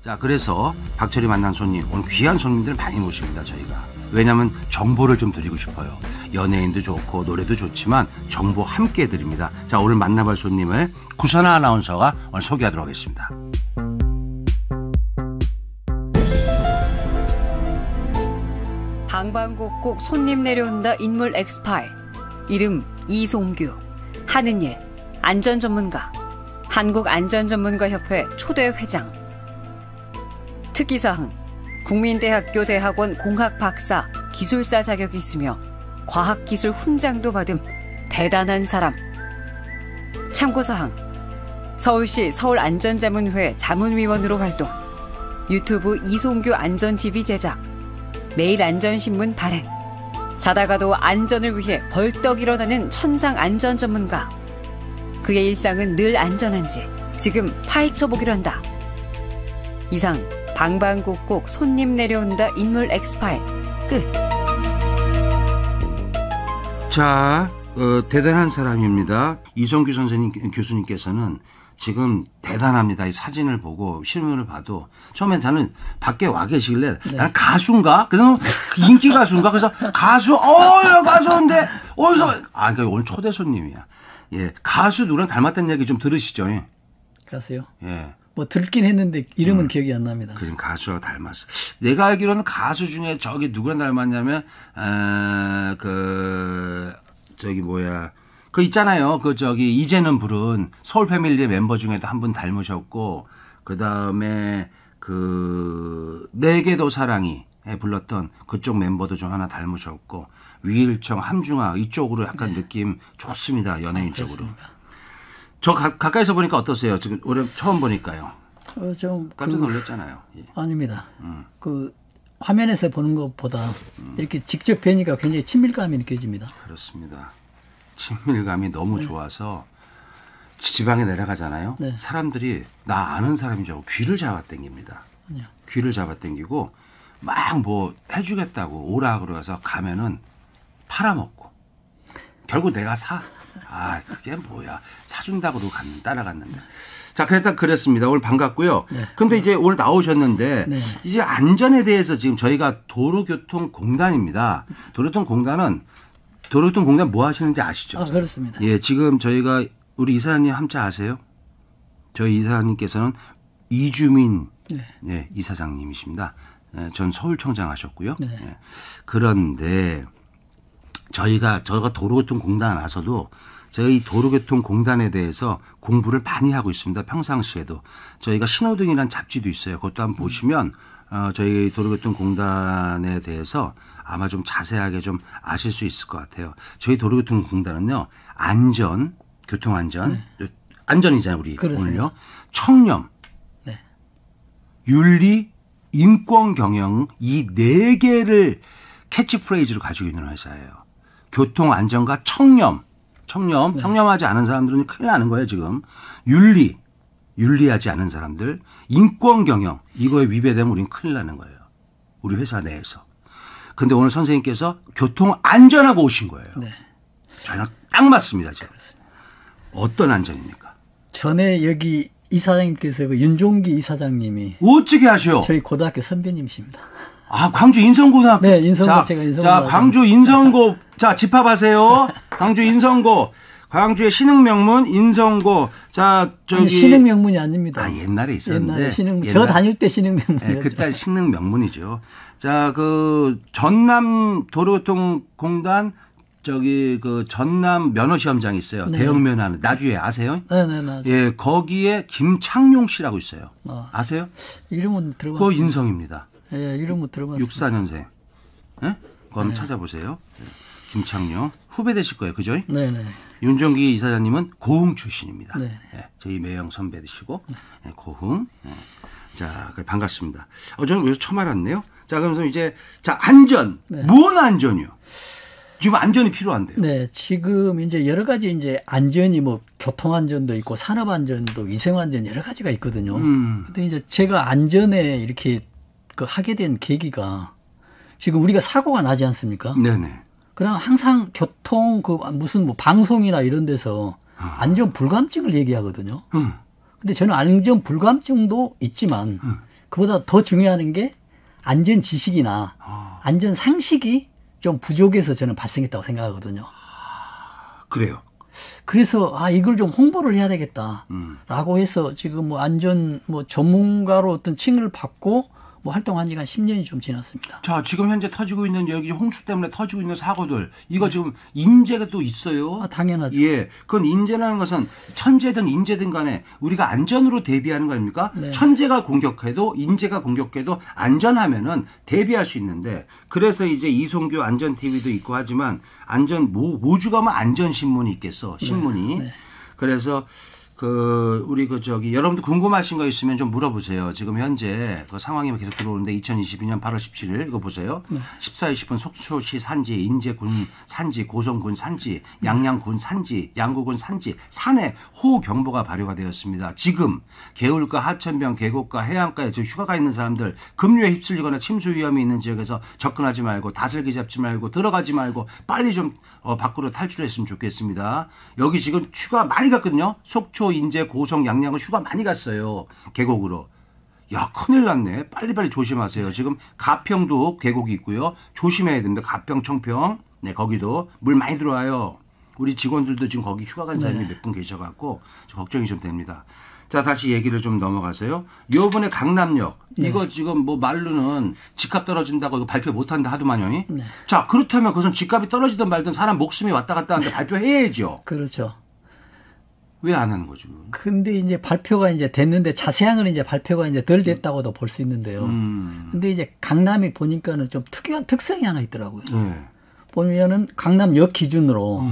자, 그래서 박철이 만난 손님, 오늘 귀한 손님들 많이 모십니다, 저희가. 왜냐하면 정보를 좀 드리고 싶어요. 연예인도 좋고 노래도 좋지만 정보 함께 드립니다. 자, 오늘 만나볼 손님을 구선아 아나운서가 오늘 소개하도록 하겠습니다. 방방곡곡 손님 내려온다 인물 엑스파일. 이름 이송규. 하는 일 안전전문가. 한국안전전문가협회 초대 회장. 특기사항 국민대학교 대학원 공학 박사 기술사 자격이 있으며 과학기술 훈장도 받은 대단한 사람. 참고사항 서울시 서울안전자문회 자문위원으로 활동. 유튜브 이송규 안전TV 제작. 매일 안전신문 발행. 자다가도 안전을 위해 벌떡 일어나는 천상 안전 전문가. 그의 일상은 늘 안전한지 지금 파헤쳐보기로 한다. 이상 방방곡곡 손님 내려온다 인물 엑스파일 끝. 자, 대단한 사람입니다. 이송규 선생님 교수님께서는 지금 대단합니다. 이 사진을 보고 신문을 봐도 처음에 저는 밖에 와 계시길래 나는 가수인가? 그래서 인기 가수인가? 그래서 가수인데 어디서? 그러니까 오늘 초대 손님이야. 예, 가수 누구랑 닮았다는 얘기 좀 들으시죠? 예. 가수요? 예. 뭐 들긴 했는데 이름은 기억이 안 납니다. 그럼 가수와 닮았어. 내가 알기로는 가수 중에 저기 누구랑 닮았냐면 그 있잖아요. 이제는 부른 서울 패밀리의 멤버 중에도 한 분 닮으셨고, 그 다음에 내게도 사랑이 불렀던 그쪽 멤버도 좀 하나 닮으셨고, 위일청, 함중아 이쪽으로 약간 느낌 좋습니다. 연예인 쪽으로. 저 가까이서 보니까 어떠세요? 지금 올해 처음 보니까요. 좀 깜짝 놀랐잖아요. 예. 아닙니다. 그 화면에서 보는 것보다 이렇게 직접 뵈니까 굉장히 친밀감이 느껴집니다. 그렇습니다. 친밀감이 너무 좋아서 지방에 내려가잖아요. 네. 사람들이 나 아는 사람인 줄 알고 귀를 잡아당깁니다. 귀를 잡아당기고 막 뭐 해주겠다고 오라 그러서 가면은 팔아먹고 결국 내가 사. 그게 뭐야. 사준다고 따라갔는데. 자, 그래서 그랬습니다. 오늘 반갑고요. 네. 근데 이제 오늘 나오셨는데 네. 이제 안전에 대해서 지금 저희가 도로교통공단입니다. 도로교통공단 뭐 하시는지 아시죠? 그렇습니다. 예, 지금 저희가 우리 이사장님 함자 아세요? 저희 이사장님께서는 이주민 예, 이사장님이십니다. 예, 전 서울청장 하셨고요. 네. 예, 그런데 저희가 도로교통공단 와서도 저희 도로교통공단에 대해서 공부를 많이 하고 있습니다. 평상시에도 저희가 신호등이라는 잡지도 있어요. 그것도 한번 보시면 저희 도로교통공단에 대해서 아마 좀 자세하게 좀 아실 수 있을 것 같아요. 저희 도로교통공단은요, 교통안전, 안전이잖아요, 우리 그렇습니다. 오늘요. 청렴, 윤리, 인권 경영 이 4개를 캐치프레이즈로 가지고 있는 회사예요. 교통안전과 청렴하지 않은 사람들은 큰일 나는 거예요, 지금. 윤리하지 않은 사람들, 인권 경영 이거에 위배되면 우리는 큰일 나는 거예요. 우리 회사 내에서. 근데 오늘 선생님께서 교통안전하고 오신 거예요. 네. 저희랑 딱 맞습니다, 지금. 어떤 안전입니까? 전에 여기 이사장님께서 그 윤종기 이사장님이 어떻게 하셔? 저희 고등학교 선배님이십니다. 광주 인성고등학교. 네, 인성고 제가 인성고. 자, 광주 인성고. 자, 집합하세요. 광주 인성고. 광주의 신흥명문 인성고. 자, 아니, 신흥명문이 아닙니다. 옛날에 있었는데. 저 다닐 때 신흥명문이었죠. 네, 그때 신흥명문이죠. 자, 전남 도로교통공단 전남 면허시험장 있어요. 네. 대형 면허하는 나주에 아세요? 네. 예, 거기에 김창용 씨라고 있어요. 아세요? 이름은 들어봤어요. 그거 인성입니다. 예, 이름은 들어봤어요. 64년생. 예? 그거 한번 찾아보세요. 김창용. 후배 되실 거예요. 그죠? 네네. 윤종기 이사장님은 고흥 출신입니다. 네. 예, 저희 매형 선배되시고 예, 고흥. 예. 자, 반갑습니다. 저는 여기서 처음 알았네요. 자, 그러면서 이제 안전. 뭔 안전이요? 지금 안전이 필요한데요. 네, 지금 이제 여러 가지 이제 안전이 뭐 교통안전도 있고 산업안전도 위생안전 여러 가지가 있거든요. 근데 이제 제가 안전에 이렇게 하게 된 계기가 지금 우리가 사고가 나지 않습니까? 네네. 그럼 항상 교통 무슨 뭐 방송이나 이런 데서 안전 불감증을 얘기하거든요. 근데 저는 안전 불감증도 있지만 그보다 더 중요한 게 안전 지식이나 안전 상식이 좀 부족해서 저는 발생했다고 생각하거든요. 그래요. 그래서 이걸 좀 홍보를 해야 되겠다라고 해서 지금 뭐 안전 뭐 전문가로 어떤 칭을 받고 뭐 활동한 지가 10년이 좀 지났습니다. 자, 지금 현재 터지고 있는 여기 홍수 때문에 터지고 있는 사고들 이거 지금 인재가 또 있어요. 당연하죠. 예, 그건 인재라는 것은 천재든 인재든 간에 우리가 안전으로 대비하는 거 아닙니까? 네. 천재가 공격해도 인재가 공격해도 안전하면은 대비할 수 있는데 그래서 이제 이송규 안전 TV도 있고 하지만 안전 모주가 뭐 안전 신문이 있겠어 신문이. 네. 그래서 우리 여러분들 궁금하신 거 있으면 좀 물어보세요. 지금 현재 그 상황이 계속 들어오는데 2022년 8월 17일 이거 보세요. 14시 10분 속초시 산지, 인제군 산지, 고성군 산지, 양양군 산지, 양구군 산지, 산에 호우경보가 발효가 되었습니다. 지금 개울가, 하천변, 계곡가, 해안가에 지금 휴가가 있는 사람들 급류에 휩쓸리거나 침수 위험이 있는 지역에서 접근하지 말고 다슬기 잡지 말고 들어가지 말고 빨리 좀 밖으로 탈출했으면 좋겠습니다. 여기 지금 휴가 많이 갔거든요. 속초, 인제, 고성, 양양은 휴가 많이 갔어요. 계곡으로. 야, 큰일 났네. 빨리빨리 조심하세요. 지금 가평도 계곡이 있고요. 조심해야 됩니다. 가평, 청평. 네, 거기도 물 많이 들어와요. 우리 직원들도 지금 거기 휴가 간 사람이 몇 분 계셔갖고 걱정이 좀 됩니다. 자, 다시 얘기를 좀 넘어가세요. 요번에 강남역 이거 지금 뭐 말로는 집값 떨어진다고 이거 발표 못한다 하더만요. 네. 자, 그렇다면 그것은 집값이 떨어지든 말든 사람 목숨이 왔다 갔다 하는데 발표해야죠. 그렇죠. 왜 안 하는 거죠? 근데 이제 발표가 이제 됐는데 자세한 건 이제 발표가 이제 덜 됐다고도 볼 수 있는데요. 근데 이제 강남이 보니까는 좀 특이한 특성이 하나 있더라고요. 네. 보면은 강남역 기준으로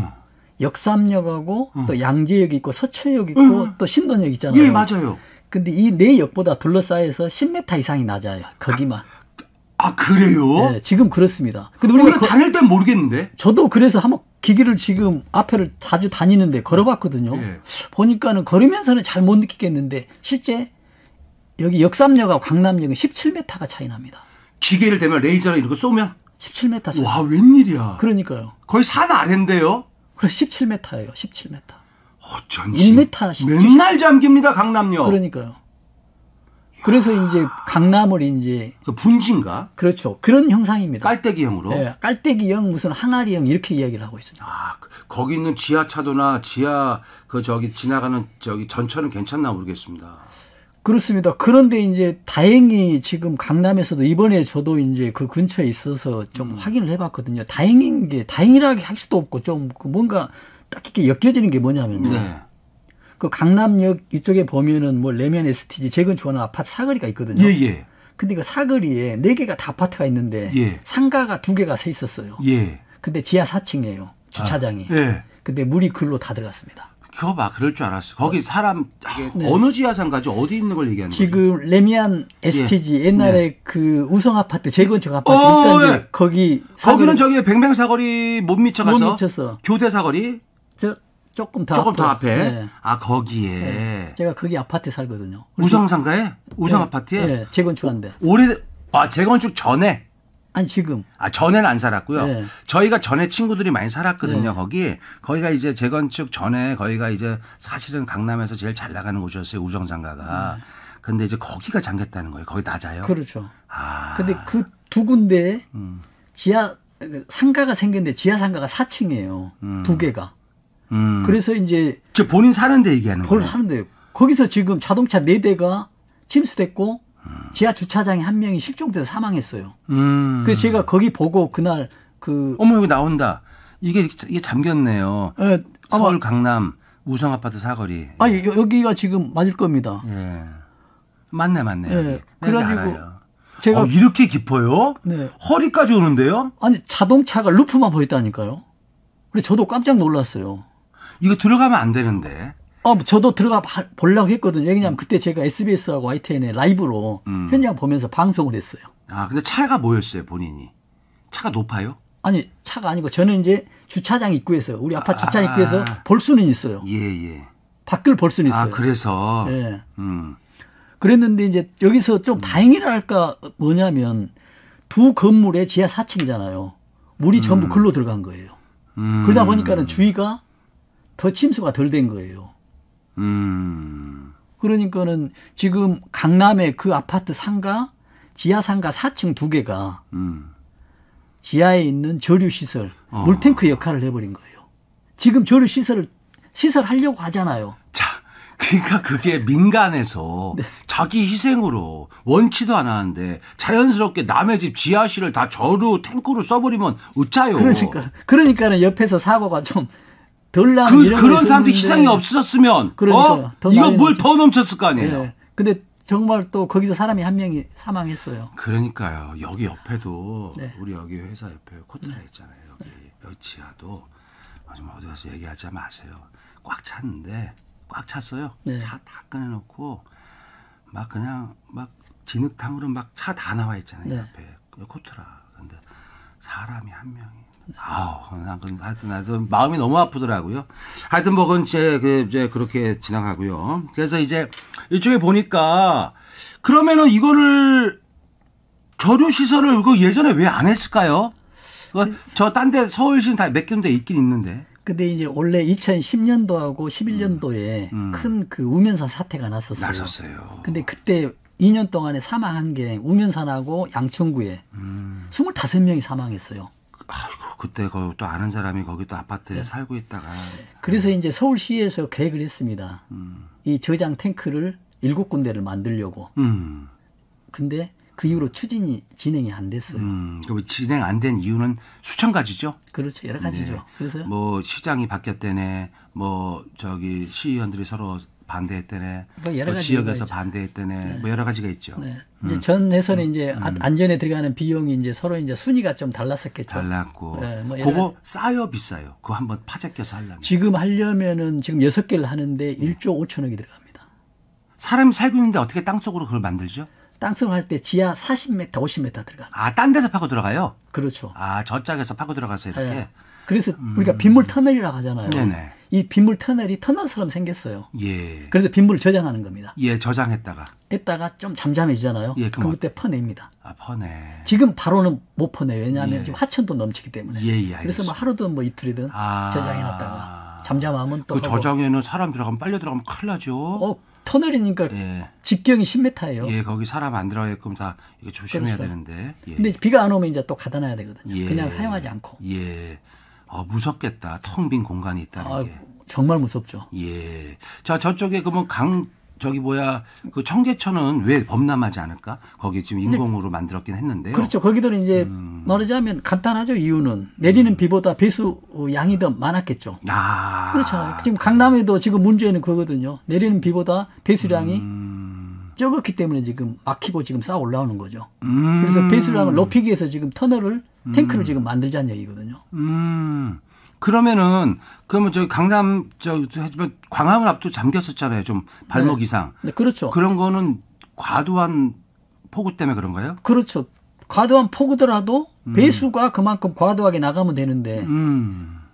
역삼역하고 또 양재역이 있고 서초역 있고 또 신도역 있잖아요. 예, 맞아요. 근데 이 네 역보다 둘러싸여서 10m 이상이 낮아요. 거기만. 그래요? 네, 지금 그렇습니다. 근데 우리가 다닐 땐 모르겠는데. 저도 그래서 한번 기기를 지금 앞에를 자주 다니는데 걸어봤거든요. 네. 보니까는 걸으면서는 잘 못 느끼겠는데 실제 여기 역삼역하고 강남역은 17m가 차이 납니다. 기계를 대면 레이저를 이렇게 쏘면 17m 차이. 와, 웬일이야. 그러니까요. 거의 산 아래인데요. 그래서 17m예요. 17m. 어쩐지. 1m 맨날 잠깁니다, 강남역. 그러니까요. 그래서 이제 강남을 이제 그 분지인가? 그렇죠. 그런 형상입니다. 깔때기형으로. 네, 깔때기형 무슨 항아리형 이렇게 이야기를 하고 있습니다. 거기 있는 지하차도나 지하 지나가는 전철은 괜찮나 모르겠습니다. 그렇습니다. 그런데 이제 다행히 지금 강남에서도 이번에 저도 이제 그 근처에 있어서 좀 확인을 해봤거든요. 다행인 게 다행이라고 할 수도 없고 좀 뭔가 딱 이렇게 엮여지는 게 뭐냐면요. 네. 그 강남역 이쪽에 보면은 뭐 레면 STG 재건축하는 아파트 사거리가 있거든요. 예. 근데 그 사거리에 4개가 다 아파트가 있는데 예. 상가가 2개가 서 있었어요. 예. 근데 지하 4층이에요. 주차장이. 예. 근데 물이 글로 다 들어갔습니다. 그거 봐, 그럴 줄 알았어. 거기 사람 어느 지하상가지 어디 있는 걸 얘기하는 거죠? 지금 레미안 STG 예. 옛날에 네. 그 우성 아파트 재건축 아파트 있던 예. 거기 거기는 저기 백맹 사거리 못 미쳐가서 못 미쳐서 교대 사거리 조금 더 앞에. 네. 거기에. 네. 제가 거기 아파트에 살거든요. 우성상가에? 우성 네. 아파트에? 네. 재건축한데. 재건축 전에? 아니 지금. 전에는 안 살았고요. 네. 저희가 전에 친구들이 많이 살았거든요. 네. 거기가 이제 재건축 전에 거기가 이제 사실은 강남에서 제일 잘 나가는 곳이었어요. 우성상가가. 근데 이제 거기가 잠겼다는 거예요. 거기 낮아요. 그렇죠. 근데 그 두 군데 상가가 생겼는데 지하 상가가 4층이에요. 2개가. 그래서 이제 저 본인 사는데 얘기하는 거예요. 사는데 거기서 지금 자동차 4대가 침수됐고 지하 주차장에 한 명이 실종돼서 사망했어요. 그래서 제가 거기 보고 그날 어머 여기 나온다. 이게 잠겼네요. 네, 서울 강남 우성 아파트 사거리. 여기가 지금 맞을 겁니다. 예. 맞네. 네, 그래가지고 제가 이렇게 깊어요? 네. 허리까지 오는데요? 아니 자동차가 루프만 보였다니까요. 그래 저도 깜짝 놀랐어요. 이거 들어가면 안 되는데. 저도 들어가 보려고 했거든요. 왜냐하면 그때 제가 SBS하고 YTN에 라이브로 현장 보면서 방송을 했어요. 근데 차가 뭐였어요, 본인이? 차가 높아요? 아니, 차가 아니고 저는 이제 주차장 입구에서, 우리 아파트 주차장 입구에서 볼 수는 있어요. 예. 밖을 볼 수는 있어요. 그래서? 예. 그랬는데 이제 여기서 좀 다행이랄까 뭐냐면 두 건물에 지하 4층이잖아요. 물이 전부 글로 들어간 거예요. 그러다 보니까는 주위가 더 침수가 덜 된 거예요. 그러니까는 지금 강남의 그 아파트 상가, 지하 상가 4층 2개가 지하에 있는 저류 시설, 물탱크 역할을 해버린 거예요. 지금 저류 시설하려고 하잖아요. 자, 그러니까 그게 민간에서 자기 희생으로 원치도 않았는데 자연스럽게 남의 집 지하실을 다 저류 탱크로 써버리면 어짜요? 그러니까는 옆에서 사고가 좀 덜 나는 그런 사람들이 희생이 없었으면 이거 물 더 넘쳤을 거 아니에요. 네. 근데 정말 또 거기서 사람이 한 명이 사망했어요. 그러니까요. 여기 옆에도 네. 우리 여기 회사 옆에 코트라 있잖아요. 여기 지하도 좀 어디 가서 얘기하지 마세요. 꽉 찼는데 꽉 찼어요. 네. 차 다 꺼내놓고 막 그냥 막 진흙탕으로 막 차 다 나와 있잖아요. 네. 옆에 코트라. 근데 사람이 한 명이 하여튼 나도 마음이 너무 아프더라고요. 하여튼 뭐 그건 이제 그렇게 지나가고요. 그래서 이제 이쪽에 보니까 그러면은 이거를 저류 시설을 그 예전에 왜 안 했을까요? 저 딴 데 서울시는 다 몇 군데 있긴 있는데. 근데 이제 원래 2010년도하고 11년도에 큰 그 우면산 사태가 났었어요. 근데 그때 2년 동안에 사망한 게 우면산하고 양천구에 25명이 사망했어요. 아이고, 그때 또 아는 사람이 거기 또 아파트에 살고 있다가. 그래서 이제 서울시에서 계획을 했습니다. 이 저장 탱크를 7군데를 만들려고. 근데 그 이후로 진행이 안 됐어요. 그럼 진행 안 된 이유는 수천 가지죠? 그렇죠. 여러 가지죠. 네. 그래서 뭐 시장이 바뀌었대네. 뭐 저기 시의원들이 서로 반대했대네. 뭐 여러 가지 지역에서 반대했대네. 네. 뭐 여러 가지가 있죠. 네. 이제 전 해선에 이제 안전에 들어가는 비용이 이제 서로 이제 순위가 좀 달랐었겠죠. 달랐고. 네, 뭐 그거 싸요, 비싸요? 그거 한번 파재껴서 하려면. 지금 하려면은 지금 6개를 하는데 1조 5천억이 들어갑니다. 사람이 살고 있는데 어떻게 땅속으로 그걸 만들죠? 땅속을 할 때 지하 40m, 50m 들어갑니다. 아, 딴 데서 파고 들어가요? 그렇죠. 아, 저 짝에서 파고 들어가서 이렇게. 네. 그래서 우리가 빗물 터널이라고 하잖아요. 네네. 이 빗물 터널이 터널처럼 생겼어요. 예. 그래서 빗물을 저장하는 겁니다. 예, 저장했다가. 했다가 좀 잠잠해지잖아요. 예, 그럼 그때 퍼냅니다. 아, 퍼내. 지금 바로는 못 퍼내요. 왜냐하면 예. 지금 하천도 넘치기 때문에. 예, 예, 그래서 뭐 하루든 뭐 이틀이든 저장해놨다가 잠잠하면 또 그 저장에는 사람 들어가면 빨려 들어가면 큰일 나죠. 터널이니까 예. 직경이 10m예요. 예, 거기 사람 안 들어가게끔 다 이거 조심해야 그렇죠. 되는데. 예. 근데 비가 안 오면 이제 또 가다놔야 되거든요. 예. 그냥 사용하지 않고. 예. 무섭겠다. 텅 빈 공간이 있다는 게. 정말 무섭죠. 예. 자, 저쪽에 그러면 그 청계천은 왜 범람하지 않을까? 거기 지금 인공으로 만들었긴 했는데요. 그렇죠. 거기들은 이제 말하자면 간단하죠. 이유는 내리는 비보다 배수 양이 더 많았겠죠. 아. 그렇잖아요. 지금 강남에도 지금 문제는 그거거든요. 내리는 비보다 배수량이 적었기 때문에 지금 막히고 지금 쌓아 올라오는 거죠. 그래서 배수량을 높이기 위해서 지금 터널을 탱크를 지금 만들자는 얘기거든요. 그러면 저기 강남 하지만 광화문 앞도 잠겼었잖아요. 좀 발목 이상. 네, 그렇죠. 그런 거는 과도한 폭우 때문에 그런가요? 그렇죠. 과도한 폭우더라도 배수가 그만큼 과도하게 나가면 되는데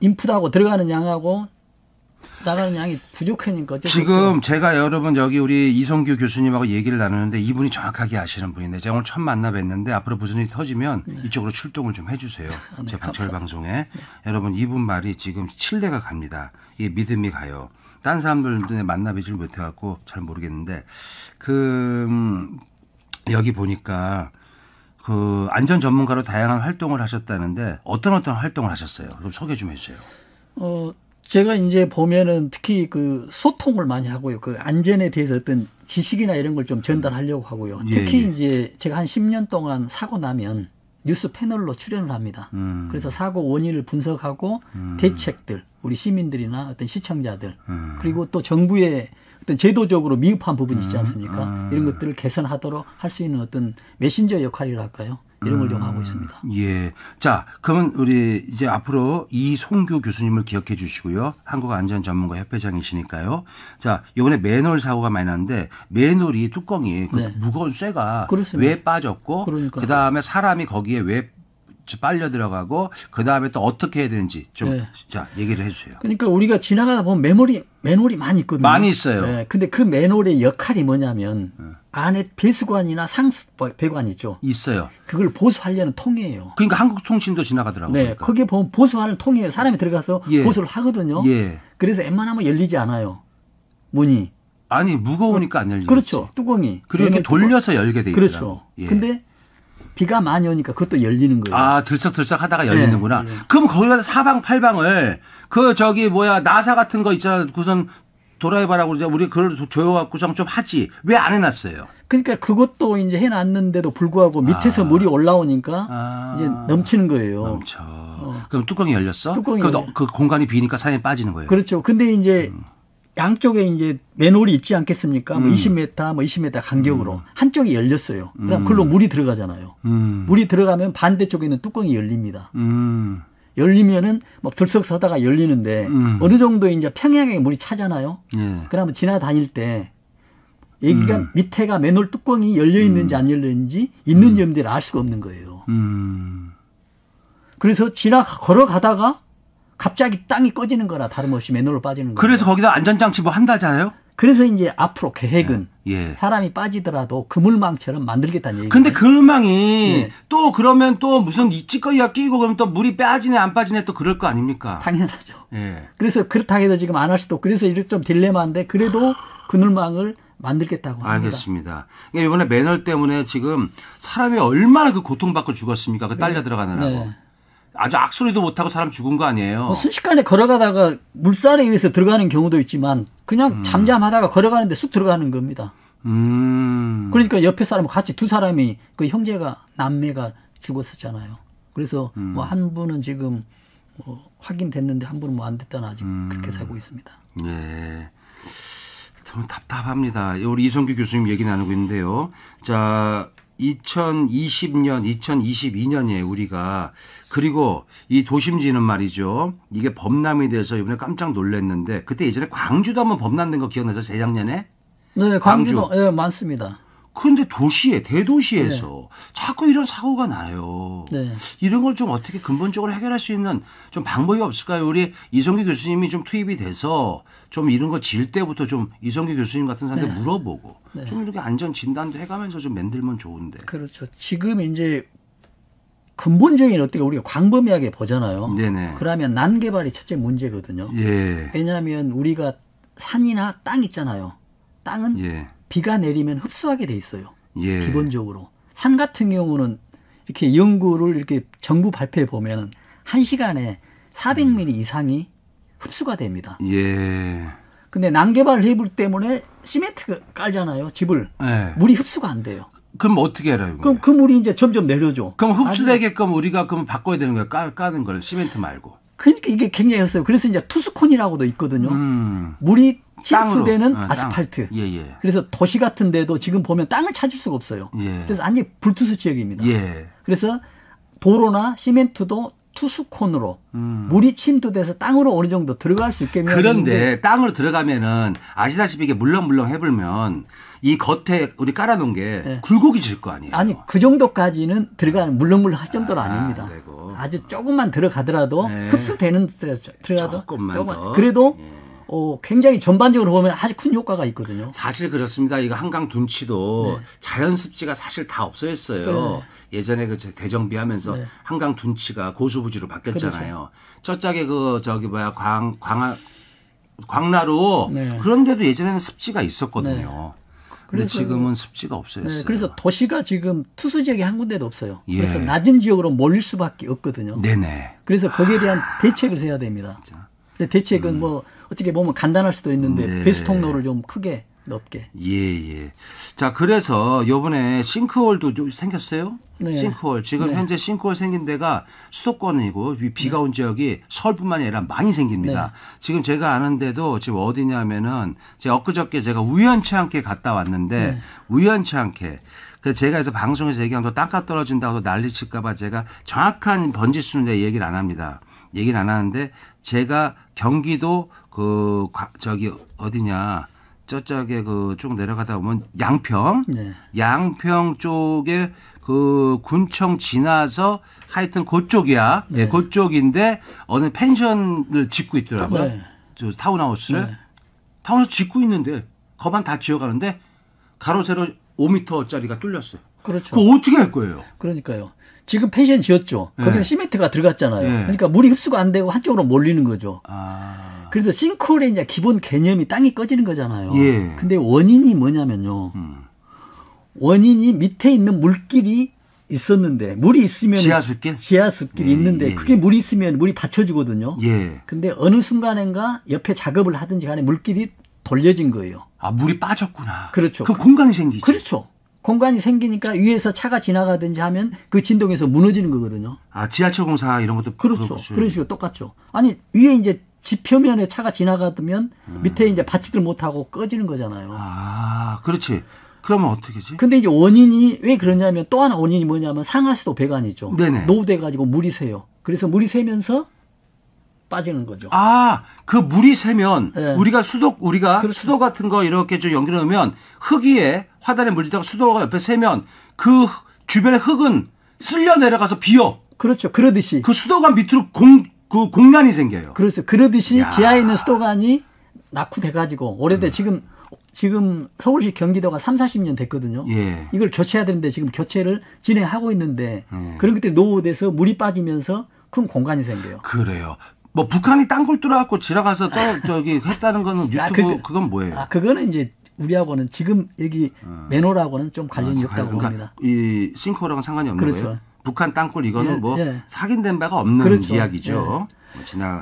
인풋하고 들어가는 양하고 나가는 양이 부족하니까. 지금 제가 여러분 여기 우리 이성규 교수님하고 얘기를 나누는데 이분이 정확하게 아시는 분인데 제가 오늘 처음 만나 뵀는데 앞으로 무슨 일이 터지면 이쪽으로 출동을 좀 해주세요. 제 저희 방송에. 여러분 이분 말이 지금 신뢰가 갑니다. 이게 믿음이 가요. 딴 사람들 만나 뵈질 못해갖고 잘 모르겠는데 여기 보니까 그 안전 전문가로 다양한 활동을 하셨다는데 어떤 활동을 하셨어요? 그럼 소개 좀 해주세요. 제가 이제 보면은 특히 그 소통을 많이 하고요. 그 안전에 대해서 어떤 지식이나 이런 걸 좀 전달하려고 하고요. 특히 이제 제가 한 10년 동안 사고 나면 뉴스 패널로 출연을 합니다. 그래서 사고 원인을 분석하고 대책들, 우리 시민들이나 어떤 시청자들, 그리고 또 정부의 어떤 제도적으로 미흡한 부분이 있지 않습니까? 이런 것들을 개선하도록 할 수 있는 어떤 메신저 역할이라 할까요? 이런 걸 좀 하고 있습니다. 예. 자, 그러면 우리 이제 앞으로 이송규 교수님을 기억해 주시고요. 한국안전전문가협회장이시니까요. 자, 이번에 맨홀 사고가 많이 났는데 맨홀이 뚜껑이 그 무거운 쇠가 왜 빠졌고 그다음에 사람이 거기에 왜 빨려 들어가고 그다음에 또 어떻게 해야 되는지 좀 자, 얘기를 해 주세요. 그러니까 우리가 지나가다 보면 맨홀이 많이 있거든요. 많이 있어요. 네. 근데 그 맨홀의 역할이 뭐냐면 안에 배수관이나 상수 배관 있죠. 있어요. 그걸 보수하려는 통이에요. 그러니까 한국통신도 지나가더라고요. 네. 그러니까. 거기에 보면 보수하는 통이에요. 사람이 들어가서 보수를 하거든요. 그래서 웬만하면 열리지 않아요. 문이. 아니 무거우니까 안 열리지. 그렇죠. 뚜껑이. 그리고 이렇게 돌려서 열게 돼 있더라고. 그렇죠. 예. 근데 비가 많이 오니까 그것도 열리는 거예요. 아, 들썩들썩 하다가 열리는구나. 네. 그럼 거기다 사방팔방을 나사 같은 거 있잖아. 우선 도라이바라고 그러자. 우리 그걸 조여갖고서 좀 하지. 왜 안 해놨어요? 그러니까 그것도 이제 해놨는데도 불구하고 밑에서 물이 올라오니까 이제 넘치는 거예요. 넘쳐. 그럼 뚜껑이 열렸어? 뚜껑이 그럼 그 공간이 비니까 산에 빠지는 거예요. 그렇죠. 근데 이제 양쪽에 이제 맨홀이 있지 않겠습니까? 뭐 20m, 뭐 20m 간격으로 한쪽이 열렸어요. 그럼 그걸로 물이 들어가잖아요. 물이 들어가면 반대쪽에는 뚜껑이 열립니다. 열리면은 막 들썩서다가 열리는데 어느 정도 이제 평양에 물이 차잖아요. 예. 그러면 지나다닐 때 여기가 밑에가 맨홀 뚜껑이 열려 있는지 안 열려 있는지 있는지 없는지를 알 수가 없는 거예요. 그래서 걸어가다가 갑자기 땅이 꺼지는 거나 다름없이 맨홀로 빠지는 거예요. 그래서 거기다 안전장치 뭐 한다잖아요? 그래서 이제 앞으로 계획은 예. 사람이 빠지더라도 그물망처럼 만들겠다는 얘기예요. 근데 그물망이 예. 또 그러면 또 무슨 찌꺼기가 끼고 그러면 또 물이 빠지네 안 빠지네 또 그럴 거 아닙니까? 당연하죠. 예. 그래서 그렇다고 해도 지금 안 할 수도 그래서 이렇게 좀 딜레마인데 그래도 그물망을 만들겠다고 합니다. 알겠습니다. 이번에 맨홀 때문에 지금 사람이 얼마나 그 고통받고 죽었습니까? 그 딸려 들어가느라고. 네. 아주 악소리도 못하고 사람 죽은 거 아니에요. 뭐 순식간에 걸어가다가 물살에 의해서 들어가는 경우도 있지만 그냥 잠잠하다가 걸어가는데 쑥 들어가는 겁니다. 그러니까 옆에 사람 같이 두 사람이 그 형제가 남매가 죽었었잖아요. 그래서 뭐 한 분은 지금 뭐 확인됐는데 한 분은 뭐 안 됐다는 아직 그렇게 살고 있습니다. 예. 참 답답합니다. 우리 이성규 교수님 얘기 나누고 있는데요. 자, 2020년, 2022년에 우리가 그리고 이 도심지는 말이죠. 이게 범람이 돼서 이번에 깜짝 놀랐는데 그때 예전에 광주도 한번 범람된 거 기억나서 재작년에? 네, 광주도 예, 많습니다. 그런데 대도시에서 자꾸 이런 사고가 나요. 네. 이런 걸 좀 어떻게 근본적으로 해결할 수 있는 좀 방법이 없을까요? 우리 이성규 교수님이 좀 투입이 돼서 좀 이런 거 질 때부터 좀 이성규 교수님 같은 사람한테 물어보고 좀 이렇게 안전 진단도 해가면서 좀 만들면 좋은데. 그렇죠. 지금 이제 근본적인 어떻게 우리가 광범위하게 보잖아요. 네네. 그러면 난개발이 첫째 문제거든요. 예. 왜냐하면 우리가 산이나 땅 있잖아요. 땅은 예. 비가 내리면 흡수하게 돼 있어요. 예. 기본적으로. 산 같은 경우는 이렇게 연구를 이렇게 정부 발표해 보면은 1시간에 400mm 이상이 흡수가 됩니다. 예. 근데 난개발 해불 때문에 시멘트 깔잖아요. 집을. 예. 물이 흡수가 안 돼요. 그럼 어떻게 알아요? 그럼 그 물이 이제 점점 내려줘. 그럼 흡수되게끔 우리가 그럼 바꿔야 되는 거예요. 까는 걸 시멘트 말고. 그러니까 이게 굉장히 어려워요. 그래서 이제 투스콘이라고도 있거든요. 물이 침투되는 아스팔트. 예. 그래서 도시 같은 데도 지금 보면 땅을 찾을 수가 없어요. 예. 그래서 완전히 불투수 지역입니다. 예. 그래서 도로나 시멘트도 투수콘으로 물이 침투돼서 땅으로 어느 정도 들어갈 수 있게. 그런데 땅으로 들어가면은 아시다시피 이게 물렁물렁 해불면 이 겉에 우리 깔아놓은 게 굴곡이 질 거 아니에요. 아니 그 정도까지는 들어가는 물렁물렁 할 정도는 아닙니다. 그리고. 아주 조금만 들어가더라도 흡수되는 들어가도 조금만 더. 그래도 굉장히 전반적으로 보면 아주 큰 효과가 있거든요. 사실 그렇습니다. 이거 한강 둔치도 자연 습지가 사실 다 없어졌어요. 예전에 그 대정비하면서 한강 둔치가 고수부지로 바뀌었잖아요. 저짝에 광나루 그런데도 예전에는 습지가 있었거든요. 근데 지금은 습지가 없어졌어요. 그래서 도시가 지금 투수 지역이 한 군데도 없어요. 그래서 낮은 지역으로 몰릴 수밖에 없거든요. 네네. 그래서 거기에 대한 대책을 해야 됩니다. 근데 대책은 뭐 어떻게 보면 간단할 수도 있는데 배수 통로를 좀 크게 넓게. 예. 자, 그래서 요번에 싱크홀도 좀 생겼어요? 네. 싱크홀. 지금 현재 싱크홀 생긴 데가 수도권이고 비가 온 지역이 서울뿐만이 아니라 많이 생깁니다. 지금 제가 아는데도 지금 어디냐면은 제가 엊그저께 제가 우연치 않게 갔다 왔는데 우연치 않게 그래서 제가 해서 방송에서 얘기하면 땅값 떨어진다고 난리칠까 봐 제가 정확한 번지수는 내 얘기를 안 합니다. 얘기는 안 하는데 제가 경기도 어디냐 저쪽에 쭉 내려가다 보면 양평 쪽에 그 군청 지나서 하여튼 그쪽이야. 그쪽인데 어느 펜션을 짓고 있더라고요. 저 타운하우스를. 타운하우스 짓고 있는데 거반 다 지어가는데 가로 세로 5m짜리가 뚫렸어요. 그렇죠. 그거 어떻게 할 거예요? 그러니까요. 지금 펜션 지었죠. 거기는 시멘트가 들어갔잖아요. 그러니까 물이 흡수가 안 되고 한쪽으로 몰리는 거죠. 그래서 싱크홀의 이제 기본 개념이 땅이 꺼지는 거잖아요. 예. 근데 원인이 뭐냐면요. 원인이 밑에 있는 물길이 있었는데 물이 있으면 지하수길이 있는데 그게 물이 있으면 물이 받쳐주거든요. 예. 근데 어느 순간인가 옆에 작업을 하든지 간에 물길이 돌려진 거예요. 아, 물이 빠졌구나. 그렇죠. 그럼 공간이 생기죠. 그렇죠. 공간이 생기니까 위에서 차가 지나가든지 하면 그 진동에서 무너지는 거거든요. 아, 지하철 공사 이런 것도 그렇죠. 그런 식으로 똑같죠. 아니, 위에 이제 지표면에 차가 지나가면 밑에 이제 받지들 못하고 꺼지는 거잖아요. 아, 그렇지. 그러면 어떻게지? 근데 이제 원인이 왜 그러냐면 또 하나 원인이 뭐냐면 상하수도 배관이죠. 네네. 노후돼가지고 물이 새요. 그래서 물이 새면서 빠지는 거죠. 아, 그 물이 새면 네. 우리가 그렇죠. 수도 같은 거 이렇게 좀 연결해 놓으면 흙 위에 화단에 물리다가 수도가 옆에 새면 그 주변의 흙은 쓸려 내려가서 비어. 그렇죠. 그러듯이. 그 수도관 밑으로 공간이 생겨요. 그렇죠. 그러듯이 야. 지하에 있는 수도관이 낙후돼가지고 지금 서울시 경기도가 30-40년 됐거든요. 예. 이걸 교체해야 되는데 지금 교체를 진행하고 있는데 그런 것들이 노후돼서 물이 빠지면서 큰 공간이 생겨요. 그래요. 뭐 북한이 땅굴 뚫어갖고 지나가서 또 저기 했다는 거는 유튜브 그건 뭐예요? 아, 그거는 이제 우리하고는 지금 여기 맨홀하고는 좀 관련이 없다고 그러니까 봅니다. 이 싱크홀하고는 상관이 없는 그렇죠. 거예요. 북한 땅굴 이거는 예, 뭐 예. 확인된 바가 없는 그렇죠. 이야기죠.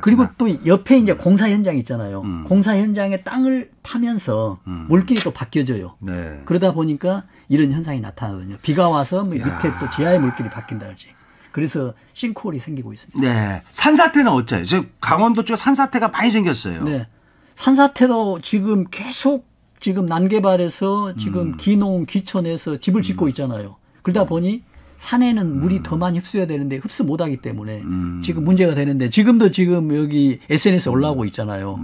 그리고 또 옆에 이제 공사 현장 있잖아요. 공사 현장에 땅을 파면서 물길이 또 바뀌어져요. 네. 그러다 보니까 이런 현상이 나타나거든요. 비가 와서 밑에 또 지하의 물길이 바뀐다든지. 그래서 싱크홀이 생기고 있습니다. 네. 산사태는 어째요? 지금 강원도 쪽에 산사태가 많이 생겼어요. 네. 산사태도 지금 계속 지금 난개발해서 지금 기농, 기촌에서 집을 짓고 있잖아요. 그러다 보니 산에는 물이 더 많이 흡수해야 되는데 흡수 못하기 때문에 지금 문제가 되는데 지금도 지금 여기 SNS에 올라오고 있잖아요.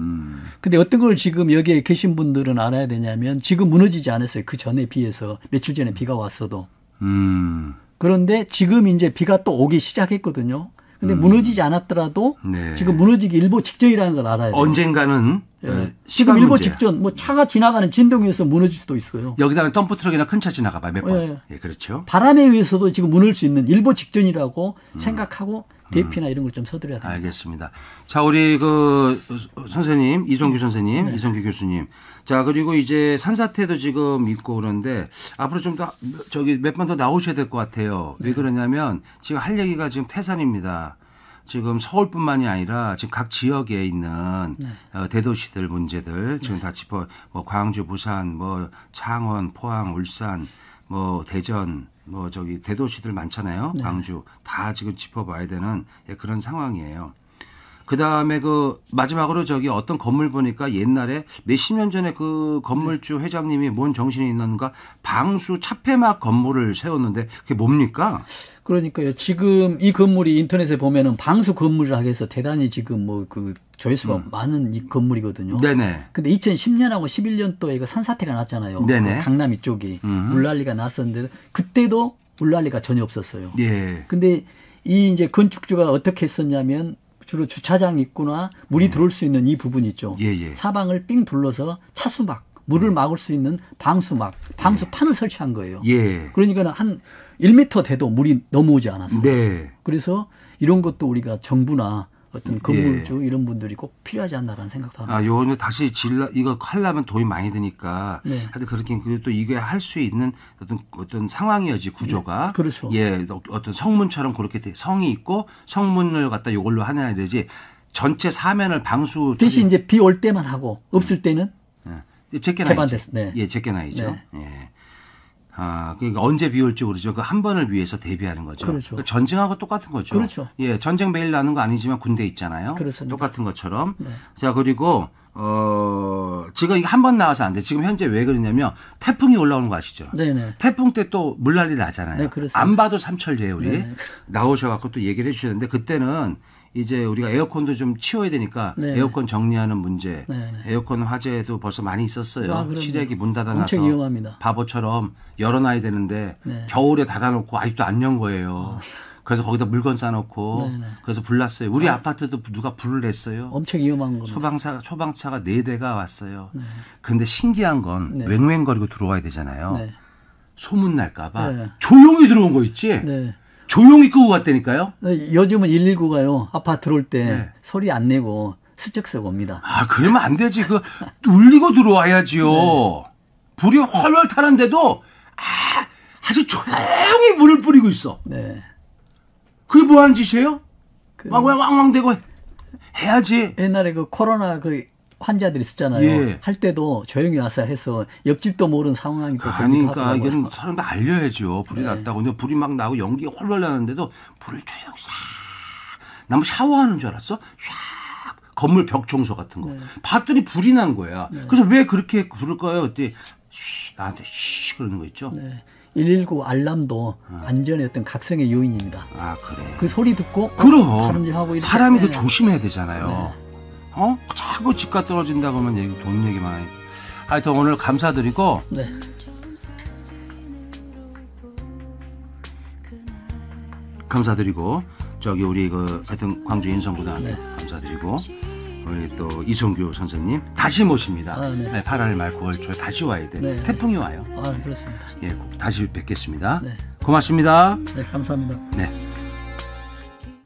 근데 어떤 걸 지금 여기에 계신 분들은 알아야 되냐면 지금 무너지지 않았어요. 그 전에 비해서 며칠 전에 비가 왔어도. 그런데 지금 이제 비가 또 오기 시작했거든요. 근데 무너지지 않았더라도 네. 지금 무너지기 일보 직전이라는 걸 알아야 돼요. 언젠가는 지금 일보 문제. 직전 뭐 차가 지나가는 진동에서 무너질 수도 있어요. 여기다가 덤프트럭이나 큰 차 지나가 봐요. 몇 번. 예. 예, 그렇죠. 바람에 의해서도 지금 무너질 수 있는 일보 직전이라고 생각하고 대피나 이런 걸 좀 서두려야 됩니다. 알겠습니다. 자, 우리 그 선생님, 이성규 선생님, 이성규 교수님. 자, 그리고 이제 산사태도 지금 있고 그런데 앞으로 좀 더 저기 몇 번 더 나오셔야 될 것 같아요. 왜 그러냐면 지금 할 얘기가 지금 태산입니다. 지금 서울뿐만이 아니라 지금 각 지역에 있는 대도시들 문제들 지금 다 짚어 뭐 광주, 부산, 뭐 창원, 포항, 울산, 뭐 대전, 뭐 저기 대도시들 많잖아요. 광주 다 지금 짚어봐야 되는 그런 상황이에요. 그 다음에 그 마지막으로 저기 어떤 건물 보니까 옛날에 몇십 년 전에 그 건물주 회장님이 뭔 정신이 있는가 방수 차폐막 건물을 세웠는데 그게 뭡니까? 그러니까요. 지금 이 건물이 인터넷에 보면은 방수 건물이라 해서 대단히 지금 뭐 그 조회수가 많은 이 건물이거든요. 네네. 근데 2010년하고 11년도에 그 산사태가 났잖아요. 네네. 그 강남 이쪽이 물난리가 났었는데 그때도 물난리가 전혀 없었어요. 예. 근데 이 이제 건축주가 어떻게 했었냐면 주로 주차장 입구나 물이 들어올 수 있는 이 부분 있죠. 예. 사방을 삥 둘러서 차수막, 물을 막을 수 있는 방수막, 방수판을 설치한 거예요. 예. 그러니까 한 1m 돼도 물이 넘어오지 않았어요. 네. 그래서 이런 것도 우리가 정부나 어떤 건물주 이런 분들이 꼭 필요하지 않나라는 생각도 합니다. 아, 요거는 다시 이거 하려면 돈이 많이 드니까. 네. 하여튼 그렇게 또 이게 할 수 있는 어떤 상황이어지 구조가. 네. 그렇죠. 예, 어떤 성문처럼 그렇게 성이 있고 성문을 갖다 요걸로 하나 되지. 전체 사면을 방수. 대신 이제 비 올 때만 하고 없을 때는 제껴 놔야죠. 네. 예, 제껴 놔야죠. 네. 예. 아, 그러니까 언제 비 올지 모르죠. 그 한 번을 위해서 대비하는 거죠. 그렇죠. 그러니까 전쟁하고 똑같은 거죠. 그렇죠. 예, 전쟁 매일 나는 거 아니지만 군대 있잖아요. 그렇습니다. 똑같은 것처럼. 네. 자, 그리고 지금 이게 한 번 나와서 안 돼. 지금 현재 왜 그러냐면 태풍이 올라오는 거 아시죠? 네네. 태풍 때 또 물난리 나잖아요. 네, 그렇습니다. 안 봐도 삼천리에 우리 네. 나오셔갖고 또 얘기를 해주셨는데 그때는 이제 우리가 에어컨도 좀 치워야 되니까 네. 에어컨 정리하는 문제, 네. 에어컨 화재도 벌써 많이 있었어요. 아, 그럼요. 실외기 문 닫아놔서 엄청 위험합니다. 바보처럼 열어놔야 되는데 네. 겨울에 닫아놓고 아직도 안 연 거예요. 그래서 거기다 물건 싸놓고 네. 그래서 불났어요. 우리 아파트도 누가 불을 냈어요. 엄청 위험한 겁니다. 소방차가 4대가 왔어요. 근데 신기한 건 네. 왱왱거리고 들어와야 되잖아요. 네. 소문 날까봐 네. 조용히 들어온 거 있지. 네. 조용히 끄고 갔다니까요. 요즘은 119가요. 아파트 들어올 때 네. 소리 안 내고 슬쩍슬쩍 옵니다. 아, 그러면 안 되지. 그 울리고 들어와야지요. 네. 불이 훨훨 타는데도 아주 조용히 물을 뿌리고 있어. 네. 그게 뭐 하는 짓이에요? 막 왕왕대고 해야지. 옛날에 그 코로나 그 환자들 있었잖아요. 예. 할 때도 조용히 와서 해서 옆집도 모르는 상황이 또 그러니까 이건 사람들 알려야죠. 불이 네. 났다고. 근데 불이 막 나고 연기가 훨훨 나는데도 불을 조용히 싹. 나 뭐 샤워하는 줄 알았어? 샥. 건물 벽 청소 같은 거. 네. 봤더니 불이 난 거야. 네. 그래서 왜 그렇게 부를까요? 그때 나한테 그러는 거 있죠. 네. 119 알람도 안전의 어떤 각성의 요인입니다. 아, 그래. 그 소리 듣고 그럼 다른 집 하고 사람이 네. 그 조심해야 되잖아요. 네. 자꾸 집값 떨어진다 그러면 돈 얘기만 하니까. 하여튼 오늘 감사드리고. 네. 감사드리고 저기 우리 그 하여튼 광주 인성구단 네. 감사드리고 우리 또 이성규 선생님 다시 모십니다. 네. 8월 말 9월 초에 다시 와야 돼. 네. 태풍이 와요. 그렇습니다. 예, 꼭 다시 뵙겠습니다. 네. 고맙습니다. 네, 감사합니다. 네.